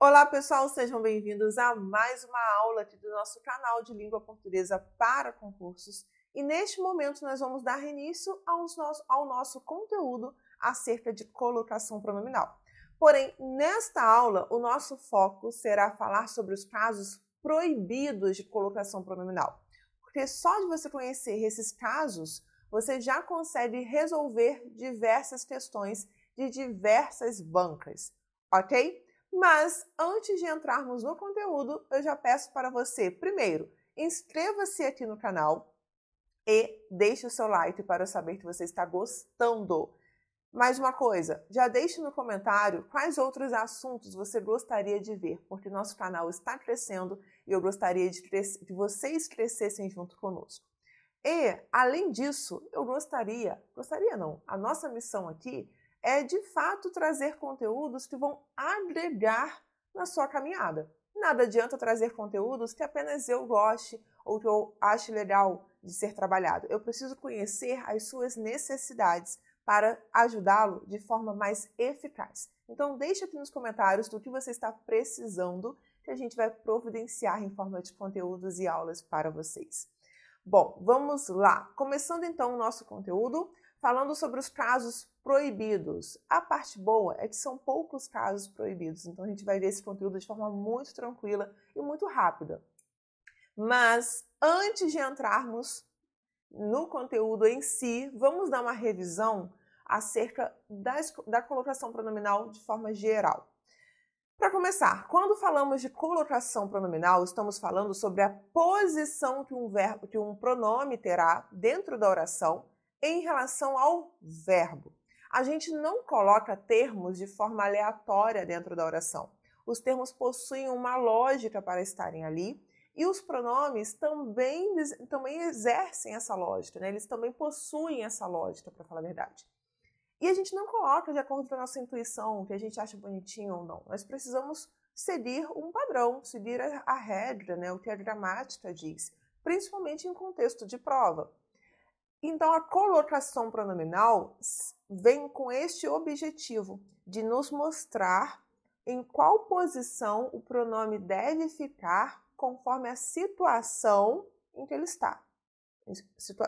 Olá, pessoal, sejam bem-vindos a mais uma aula aqui do nosso canal de língua portuguesa para concursos. E neste momento nós vamos dar início ao nosso conteúdo acerca de colocação pronominal. Porém, nesta aula, o nosso foco será falar sobre os casos proibidos de colocação pronominal. Porque só de você conhecer esses casos, você já consegue resolver diversas questões de diversas bancas, ok? Mas antes de entrarmos no conteúdo, eu já peço para você, primeiro, inscreva-se aqui no canal e deixe o seu like para eu saber que você está gostando. Mais uma coisa, já deixe no comentário quais outros assuntos você gostaria de ver, porque nosso canal está crescendo e eu gostaria de que vocês crescessem junto conosco. E, além disso, a nossa missão aqui é de fato trazer conteúdos que vão agregar na sua caminhada. Nada adianta trazer conteúdos que apenas eu goste ou que eu ache legal de ser trabalhado. Eu preciso conhecer as suas necessidades para ajudá-lo de forma mais eficaz. Então deixe aqui nos comentários do que você está precisando, que a gente vai providenciar em forma de conteúdos e aulas para vocês. Bom, vamos lá. Começando então o nosso conteúdo, falando sobre os casos proibidos. A parte boa é que são poucos casos proibidos, então a gente vai ver esse conteúdo de forma muito tranquila e muito rápida. Mas antes de entrarmos no conteúdo em si, vamos dar uma revisão acerca da colocação pronominal de forma geral. Para começar, quando falamos de colocação pronominal, estamos falando sobre a posição que um pronome terá dentro da oração em relação ao verbo. A gente não coloca termos de forma aleatória dentro da oração. Os termos possuem uma lógica para estarem ali e os pronomes também exercem essa lógica, né? Eles também possuem essa lógica, para falar a verdade. E a gente não coloca de acordo com a nossa intuição, o que a gente acha bonitinho ou não. Nós precisamos seguir um padrão, seguir a regra, né, o que a gramática diz, principalmente em contexto de prova. Então, a colocação pronominal vem com este objetivo de nos mostrar em qual posição o pronome deve ficar conforme a situação em que ele está.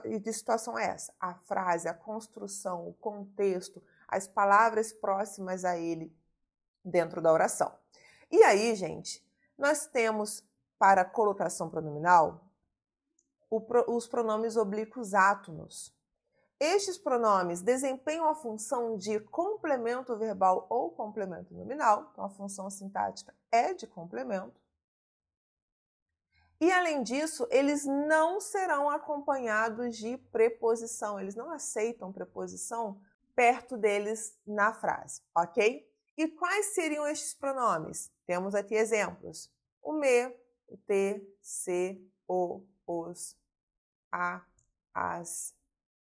E que situação é essa? A frase, a construção, o contexto, as palavras próximas a ele dentro da oração. E aí, gente, nós temos para a colocação pronominal os pronomes oblíquos átonos. Estes pronomes desempenham a função de complemento verbal ou complemento nominal, então a função sintática é de complemento. E, além disso, eles não serão acompanhados de preposição, eles não aceitam preposição perto deles na frase, ok? E quais seriam estes pronomes? Temos aqui exemplos. O me, o te, se, o, os, a, as,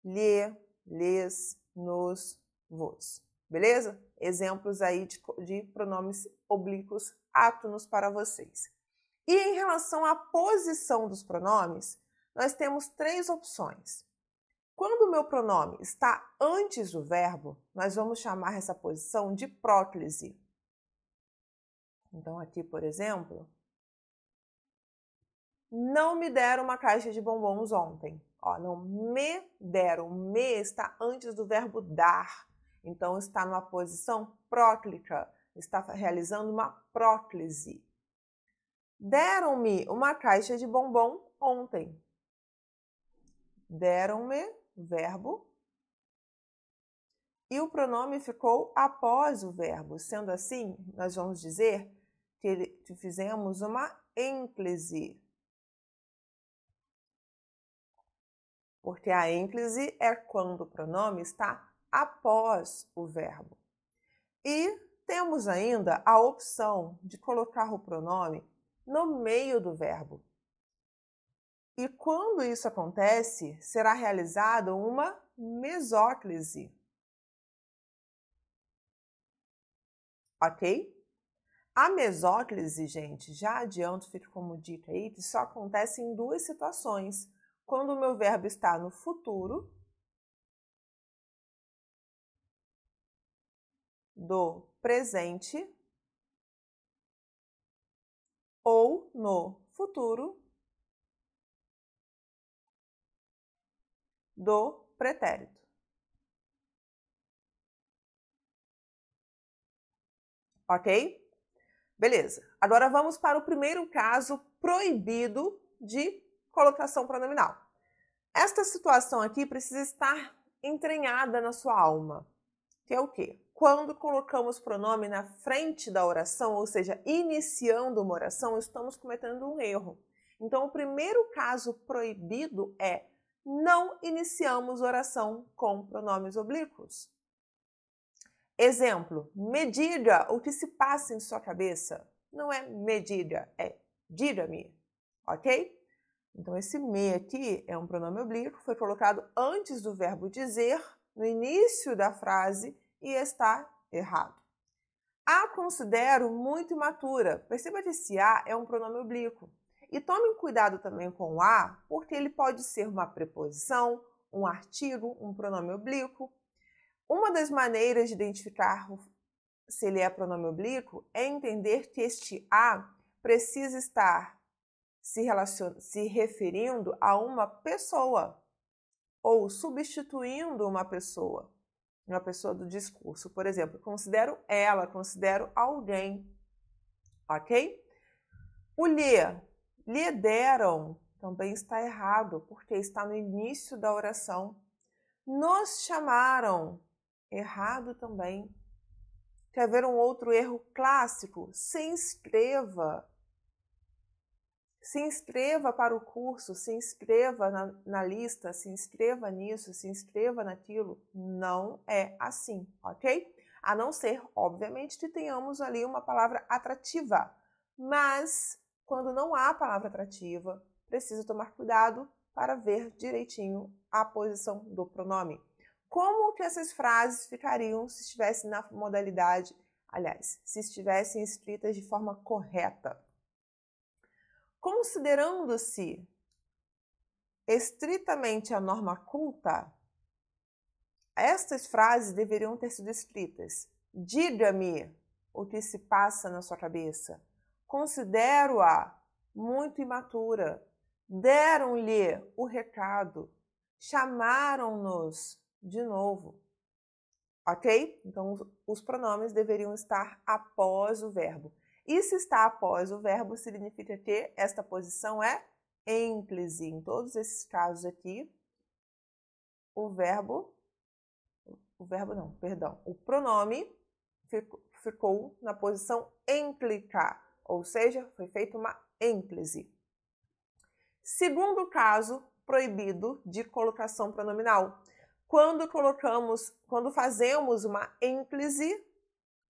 lhe, lhes, nos, vos. Beleza? Exemplos aí de pronomes oblíquos átonos para vocês. E em relação à posição dos pronomes, nós temos três opções. Quando o meu pronome está antes do verbo, nós vamos chamar essa posição de próclise. Então, aqui, por exemplo, não me deram uma caixa de bombons ontem. Ó, não me deram. Me está antes do verbo dar. Então, está numa posição próclica. Está realizando uma próclise. Deram-me uma caixa de bombom ontem. Deram-me, verbo. E o pronome ficou após o verbo. Sendo assim, nós vamos dizer que fizemos uma ênclise. Porque a ênclise é quando o pronome está após o verbo. E temos ainda a opção de colocar o pronome no meio do verbo. E quando isso acontece, será realizada uma mesóclise. Ok? A mesóclise, gente, já adianto, fica como dica aí, que só acontece em duas situações. Quando o meu verbo está no futuro do presente ou no futuro do pretérito. Ok? Beleza. Agora vamos para o primeiro caso proibido de colocação pronominal. Esta situação aqui precisa estar entranhada na sua alma, que é o quê? Quando colocamos pronome na frente da oração, ou seja, iniciando uma oração, estamos cometendo um erro. Então, o primeiro caso proibido é: não iniciamos oração com pronomes oblíquos. Exemplo: me diga o que se passa em sua cabeça. Não é me diga, é diga-me, ok? Então, esse me aqui é um pronome oblíquo, foi colocado antes do verbo dizer, no início da frase, e está errado. A considero muito imatura. Perceba que esse a é um pronome oblíquo. E tomem cuidado também com o a, porque ele pode ser uma preposição, um artigo, um pronome oblíquo. Uma das maneiras de identificar se ele é pronome oblíquo é entender que este a precisa estar se referindo a uma pessoa ou substituindo uma pessoa do discurso. Por exemplo, considero ela, considero alguém, ok? O lhe deram, também está errado, porque está no início da oração. Nos chamaram, errado também. Quer ver um outro erro clássico? Se inscreva. Se inscreva para o curso, se inscreva na lista, se inscreva nisso, se inscreva naquilo. Não é assim, ok? A não ser, obviamente, que tenhamos ali uma palavra atrativa. Mas, quando não há palavra atrativa, precisa tomar cuidado para ver direitinho a posição do pronome. Como que essas frases ficariam se estivessem na modalidade, aliás, se estivessem escritas de forma correta? Considerando-se estritamente a norma culta, estas frases deveriam ter sido escritas: diga-me o que se passa na sua cabeça. Considero-a muito imatura. Deram-lhe o recado. Chamaram-nos de novo. Ok? Então, os pronomes deveriam estar após o verbo. E se está após o verbo, significa que esta posição é ênclise. Em todos esses casos aqui, o pronome ficou na posição enclica, ou seja, foi feita uma ênclise. Segundo caso proibido de colocação pronominal, quando fazemos uma ênclise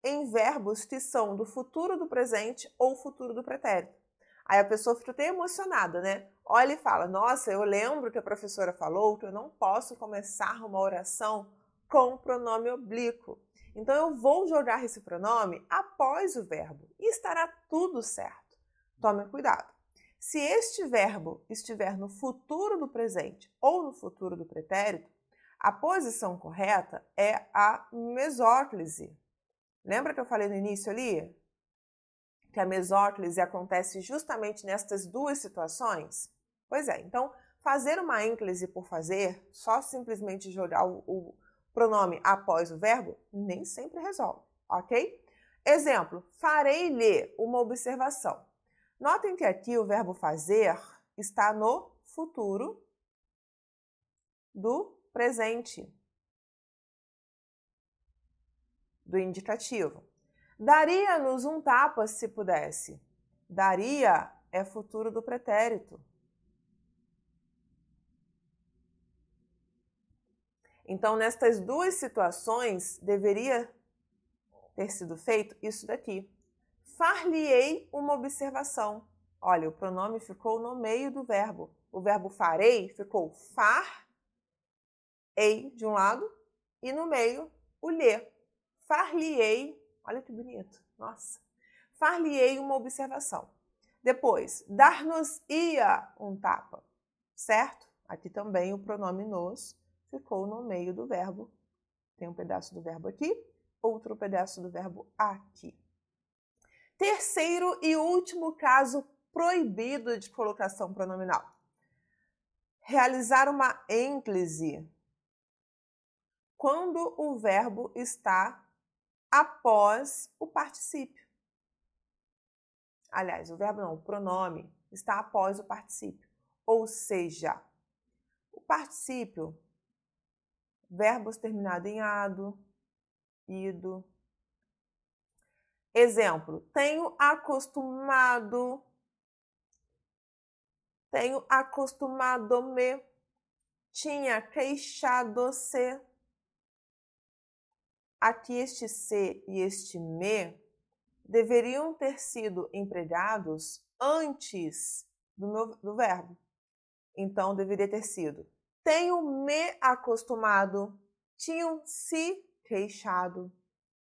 em verbos que são do futuro do presente ou futuro do pretérito. Aí a pessoa fica até emocionada, né? Olha e fala: nossa, eu lembro que a professora falou que eu não posso começar uma oração com pronome oblíquo. Então eu vou jogar esse pronome após o verbo e estará tudo certo. Tome cuidado. Se este verbo estiver no futuro do presente ou no futuro do pretérito, a posição correta é a mesóclise. Lembra que eu falei no início ali? Que a mesóclise acontece justamente nestas duas situações? Pois é, então fazer uma ênclise por fazer, só simplesmente jogar o pronome após o verbo, nem sempre resolve, ok? Exemplo: farei-lhe uma observação. Notem que aqui o verbo fazer está no futuro do presente, do indicativo. Daria-nos um tapa se pudesse. Daria é futuro do pretérito. Então, nestas duas situações, deveria ter sido feito isso daqui. Far-lhe-ei uma observação. Olha, o pronome ficou no meio do verbo. O verbo farei ficou far-ei de um lado e no meio o lhe. Far-lhe-ei, olha que bonito, nossa. Far-lhe-ei uma observação. Depois, dar-nos-ia um tapa, certo? Aqui também o pronome nos ficou no meio do verbo. Tem um pedaço do verbo aqui, outro pedaço do verbo aqui. Terceiro e último caso proibido de colocação pronominal. Realizar uma ênclise quando o verbo está após o particípio. Aliás, o verbo não, o pronome está após o particípio. Ou seja, o particípio, verbos terminados em ado, ido. Exemplo, tenho acostumado, tenho acostumado-me, tinha queixado-se. Aqui este se e este me deveriam ter sido empregados antes do verbo. Então, deveria ter sido tenho me acostumado, tinham se queixado.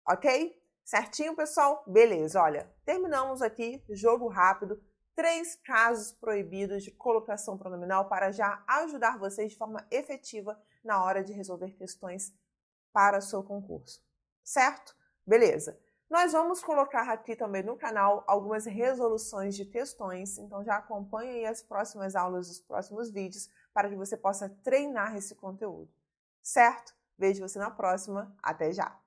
Ok? Certinho, pessoal? Beleza, olha, terminamos aqui, jogo rápido, 3 casos proibidos de colocação pronominal para já ajudar vocês de forma efetiva na hora de resolver questões para o seu concurso. Certo? Beleza. Nós vamos colocar aqui também no canal algumas resoluções de questões, então já acompanhe aí as próximas aulas, os próximos vídeos, para que você possa treinar esse conteúdo. Certo? Vejo você na próxima. Até já!